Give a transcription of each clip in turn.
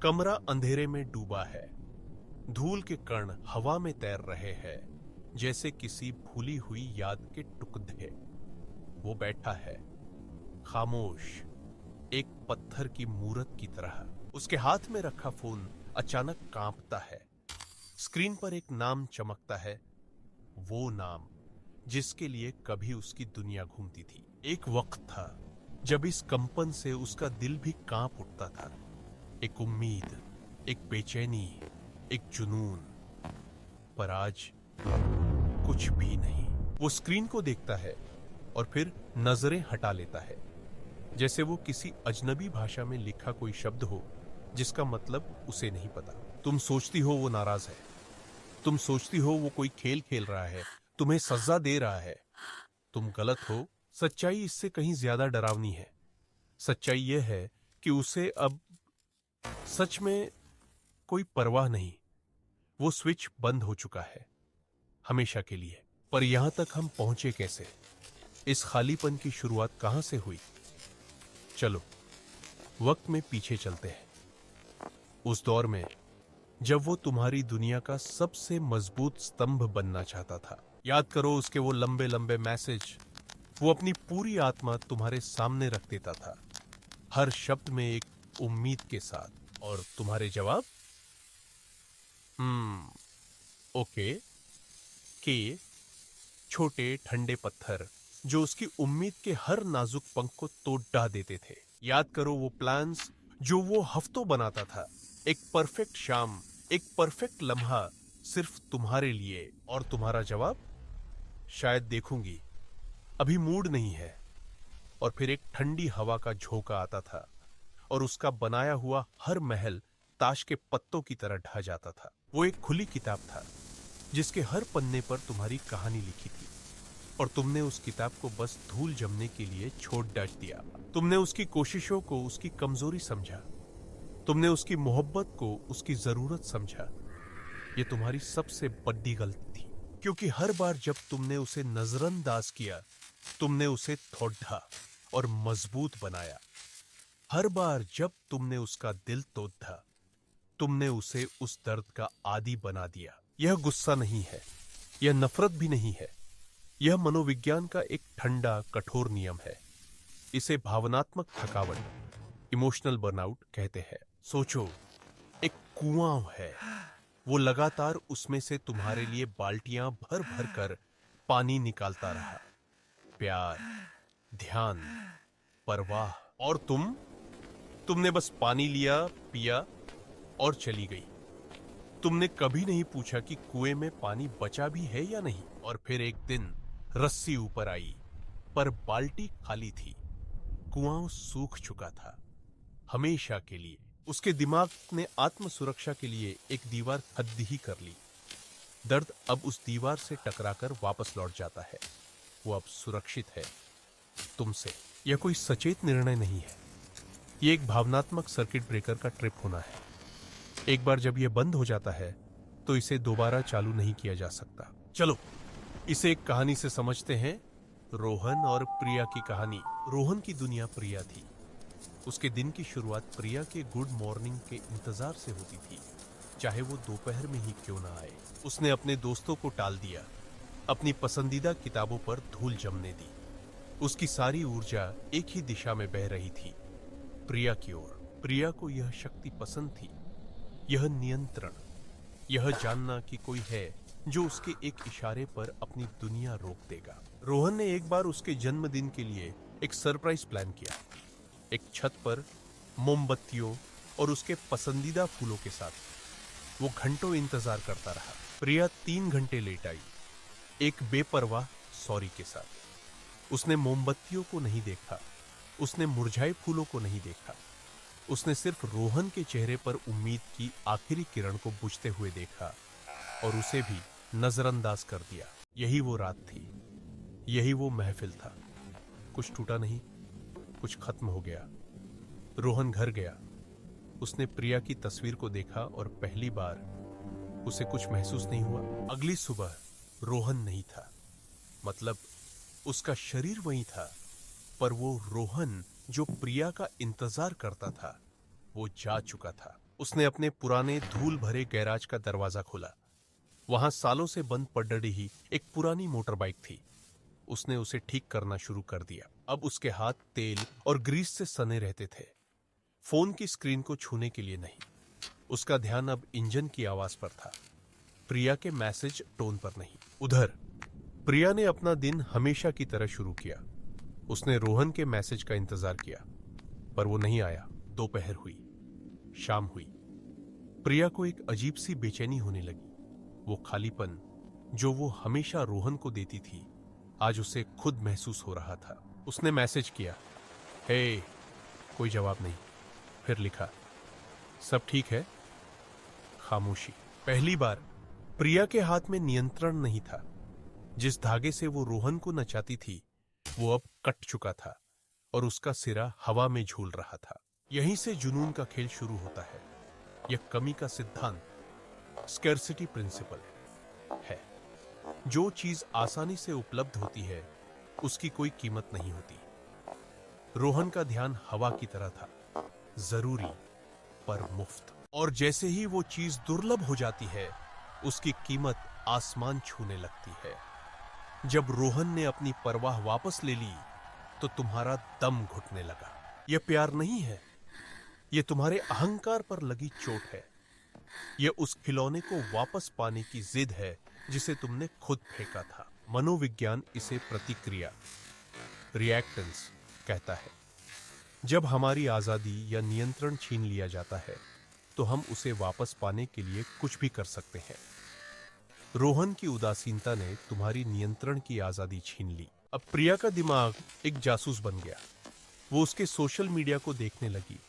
कमरा अंधेरे में डूबा है। धूल के कण हवा में तैर रहे हैं, जैसे किसी भूली हुई याद के टुकड़े। वो बैठा है, खामोश, एक पत्थर की मूरत की तरह। उसके हाथ में रखा फोन अचानक कांपता है। स्क्रीन पर एक नाम चमकता है, वो नाम जिसके लिए कभी उसकी दुनिया घूमती थी। एक वक्त था जब इस कंपन से उसका दिल भी कांप उठता था। एक उम्मीद, एक बेचैनी, एक जुनून। पर आज कुछ भी नहीं। वो स्क्रीन को देखता है और फिर नजरें हटा लेता है, जैसे वो किसी अजनबी भाषा में लिखा कोई शब्द हो जिसका मतलब उसे नहीं पता। तुम सोचती हो वो नाराज है, तुम सोचती हो वो कोई खेल खेल रहा है, तुम्हें सजा दे रहा है। तुम गलत हो। सच्चाई इससे कहीं ज्यादा डरावनी है। सच्चाई यह है कि उसे अब सच में कोई परवाह नहीं। वो स्विच बंद हो चुका है, हमेशा के लिए। पर यहां तक हम पहुंचे कैसे? इस खालीपन की शुरुआत कहां से हुई? चलो वक्त में पीछे चलते हैं, उस दौर में जब वो तुम्हारी दुनिया का सबसे मजबूत स्तंभ बनना चाहता था। याद करो उसके वो लंबे लंबे मैसेज। वो अपनी पूरी आत्मा तुम्हारे सामने रख देता था, हर शब्द में एक उम्मीद के साथ। और तुम्हारे जवाब? ओके के छोटे ठंडे पत्थर जो उसकी उम्मीद के हर नाजुक पंख को तोड़ ढा देते थे। याद करो वो प्लान्स जो वो हफ्तों बनाता था। एक परफेक्ट शाम, एक परफेक्ट लम्हा, सिर्फ तुम्हारे लिए। और तुम्हारा जवाब? शायद देखूंगी, अभी मूड नहीं है। और फिर एक ठंडी हवा का झोंका आता था और उसका बनाया हुआ हर महल ताश के पत्तों की तरह ढह जाता था। वो एक खुली किताब था जिसके हर पन्ने पर तुम्हारी कहानी लिखी थी, और तुमने उस किताब को बस धूल जमने के लिए छोड़ डाल दिया। तुमने उसकी कोशिशों को उसकी कमजोरी समझा, तुमने उसकी मोहब्बत को उसकी जरूरत समझा। ये तुम्हारी सबसे बड़ी गलती थी, क्योंकि हर बार जब तुमने उसे नजरअंदाज किया, तुमने उसे थोड़ा और मजबूत बनाया। हर बार जब तुमने उसका दिल तोड़ा, तुमने उसे उस दर्द का आदी बना दिया। यह गुस्सा नहीं है, यह नफरत भी नहीं है, यह मनोविज्ञान का एक ठंडा कठोर नियम है। इसे भावनात्मक थकावट, इमोशनल बर्नआउट कहते हैं। सोचो, एक कुआं है, वो लगातार उसमें से तुम्हारे लिए बाल्टियां भर भर कर पानी निकालता रहा। प्यार, ध्यान, परवाह। और तुमने बस पानी लिया, पिया और चली गई। तुमने कभी नहीं पूछा कि कुएं में पानी बचा भी है या नहीं। और फिर एक दिन रस्सी ऊपर आई, पर बाल्टी खाली थी। कुआं सूख चुका था, हमेशा के लिए। उसके दिमाग ने आत्म सुरक्षा के लिए एक दीवार खड़ी ही कर ली। दर्द अब उस दीवार से टकराकर वापस लौट जाता है। वो अब सुरक्षित है तुमसे। यह कोई सचेत निर्णय नहीं है, यह एक भावनात्मक सर्किट ब्रेकर का ट्रिप होना है। एक बार जब यह बंद हो जाता है तो इसे दोबारा चालू नहीं किया जा सकता। चलो इसे एक कहानी से समझते हैं। रोहन और प्रिया की कहानी। रोहन की दुनिया प्रिया थी। उसके दिन की शुरुआत प्रिया के गुड मॉर्निंग के इंतजार से होती थी, चाहे वो दोपहर में ही क्यों ना आए। उसने अपने दोस्तों को टाल दिया, अपनी पसंदीदा किताबों पर धूल जमने दी। उसकी सारी ऊर्जा एक ही दिशा में बह रही थी, प्रिया की ओर। प्रिया को यह शक्ति पसंद थी, यह नियंत्रण, यह जानना कि कोई है जो उसके एक इशारे पर अपनी दुनिया रोक देगा। रोहन ने एक बार उसके जन्मदिन के लिए एक सरप्राइज प्लान किया। एक छत पर मोमबत्तियों और उसके पसंदीदा फूलों के साथ वो घंटों इंतजार करता रहा। प्रिया 3 घंटे लेट आई, एक बेपरवाह सॉरी के साथ। उसने मोमबत्तियों को नहीं देखा, उसने मुरझाए फूलों को नहीं देखा। उसने सिर्फ रोहन के चेहरे पर उम्मीद की आखिरी किरण को बुझते हुए देखा और उसे भी नजरअंदाज कर दिया। यही वो रात थी, यही वो महफिल था। कुछ टूटा नहीं, कुछ खत्म हो गया। रोहन घर गया, उसने प्रिया की तस्वीर को देखा और पहली बार उसे कुछ महसूस नहीं हुआ। अगली सुबह रोहन नहीं था, मतलब उसका शरीर वहीं था, पर वो रोहन जो प्रिया का इंतजार करता था, वो जा चुका था। उसने अपने पुराने धूल भरे गैराज का दरवाजा खोला। वहां सालों से बंद पड़ रही एक पुरानी मोटर बाइक थी। उसने उसे ठीक करना शुरू कर दिया। अब उसके हाथ तेल और ग्रीस से सने रहते थे, फोन की स्क्रीन को छूने के लिए नहीं। उसका ध्यान अब इंजन की आवाज पर था, प्रिया के मैसेज टोन पर नहीं। उधर प्रिया ने अपना दिन हमेशा की तरह शुरू किया। उसने रोहन के मैसेज का इंतजार किया, पर वो नहीं आया। दोपहर हुई, शाम हुई। प्रिया को एक अजीब सी बेचैनी होने लगी। वो खालीपन जो वो हमेशा रोहन को देती थी, आज उसे खुद महसूस हो रहा था। उसने मैसेज किया, हे। कोई जवाब नहीं। फिर लिखा, सब ठीक है। खामोशी। पहली बार प्रिया के हाथ में नियंत्रण नहीं था। जिस धागे से वो रोहन को नचाती थी वो अब कट चुका था और उसका सिरा हवा में झूल रहा था। यहीं से जुनून का खेल शुरू होता है। यह कमी का सिद्धांत, स्कैर्सिटी प्रिंसिपल है। जो चीज आसानी से उपलब्ध होती है उसकी कोई कीमत नहीं होती। रोहन का ध्यान हवा की तरह था, जरूरी पर मुफ्त। और जैसे ही वो चीज दुर्लभ हो जाती है उसकी कीमत आसमान छूने लगती है। जब रोहन ने अपनी परवाह वापस ले ली तो तुम्हारा दम घुटने लगा। यह प्यार नहीं है, यह तुम्हारे अहंकार पर लगी चोट है। यह उस खिलौने को वापस पाने की जिद है जिसे तुमने खुद फेंका था। मनोविज्ञान इसे प्रतिक्रिया, रिएक्टेंस कहता है। जब हमारी आजादी या नियंत्रण छीन लिया जाता है तो हम उसे वापस पाने के लिए कुछ भी कर सकते हैं। रोहन की उदासीनता ने तुम्हारी नियंत्रण की आजादी छीन ली। अब प्रिया का दिमाग एक जासूस बन गया। वो उसके सोशल मीडिया को देखने लगी,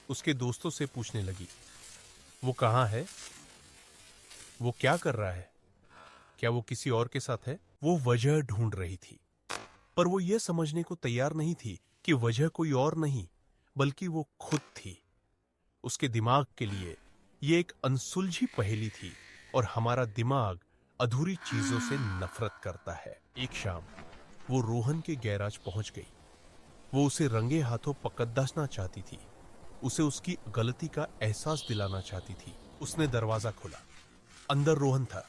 उसके दोस्तों से पूछने लगी, वो कहाँ है, वो क्या कर रहा है, क्या वो किसी और के साथ है। वो वजह ढूंढ रही थी, पर वो ये समझने को तैयार नहीं थी कि वजह कोई और नहीं बल्कि वो खुद थी। उसके दिमाग के लिए ये एक अनसुलझी पहेली थी और हमारा दिमाग अधूरी चीजों से नफरत करता है। एक शाम वो रोहन के गैराज पहुंच गई। वो उसे रंगे हाथों पकड़ना चाहती थी, उसे उसकी गलती का एहसास दिलाना चाहती थी। उसने दरवाजा खोला। अंदर रोहन था,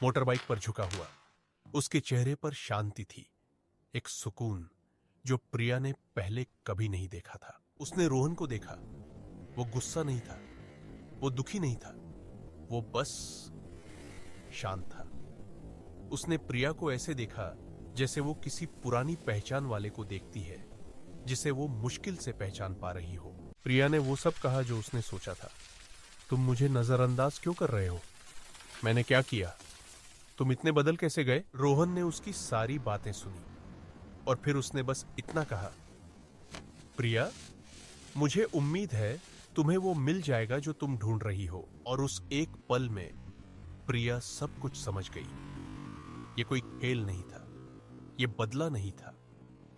मोटर बाइक पर झुका हुआ। उसके चेहरे पर शांति थी, एक सुकून जो प्रिया ने पहले कभी नहीं देखा था। उसने रोहन को देखा। वो गुस्सा नहीं था, वो दुखी नहीं था, वो बस शांत था। उसने प्रिया को ऐसे देखा जैसे वो किसी पुरानी पहचान वाले को देखती है जिसे वो मुश्किल से पहचान पा रही हो। प्रिया ने वो सब कहा जो उसने सोचा था। तुम मुझे नजरअंदाज क्यों कर रहे हो? मैंने क्या किया? तुम इतने बदल कैसे गए? रोहन ने उसकी सारी बातें सुनी और फिर उसने बस इतना कहा, प्रिया, मुझे उम्मीद है तुम्हें वो मिल जाएगा जो तुम ढूंढ रही हो। और उस एक पल में प्रिया सब कुछ समझ गई। ये कोई खेल नहीं था, ये बदला नहीं था,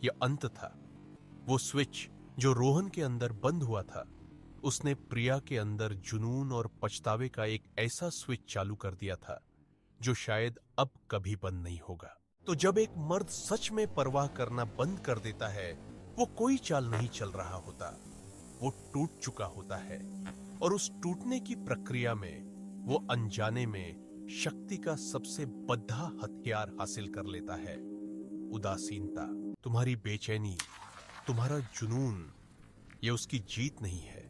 ये अंत था। वो स्विच जो रोहन के अंदर बंद हुआ था, उसने प्रिया के अंदर जुनून और पछतावे का एक ऐसा स्विच चालू कर दिया था जो शायद अब कभी बंद नहीं होगा। तो जब एक मर्द सच में परवाह करना बंद कर देता है, वो कोई चाल नहीं चल रहा होता, वो टूट चुका होता है। और उस टूटने की प्रक्रिया में वो अनजाने में शक्ति का सबसे बद्धा हथियार हासिल कर लेता है, उदासीनता। तुम्हारी बेचैनी, तुम्हारा जुनून, ये उसकी जीत नहीं है,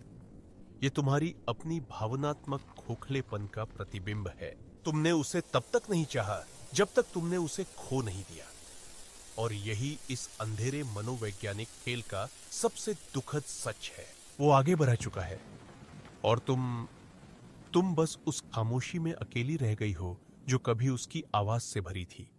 ये तुम्हारी अपनी भावनात्मक खोखलेपन का प्रतिबिंब है। तुमने उसे तब तक नहीं चाहा जब तक तुमने उसे खो नहीं दिया। और यही इस अंधेरे मनोवैज्ञानिक खेल का सबसे दुखद सच है। वो आगे बढ़ा चुका है और तुम बस उस खामोशी में अकेली रह गई हो जो कभी उसकी आवाज से भरी थी।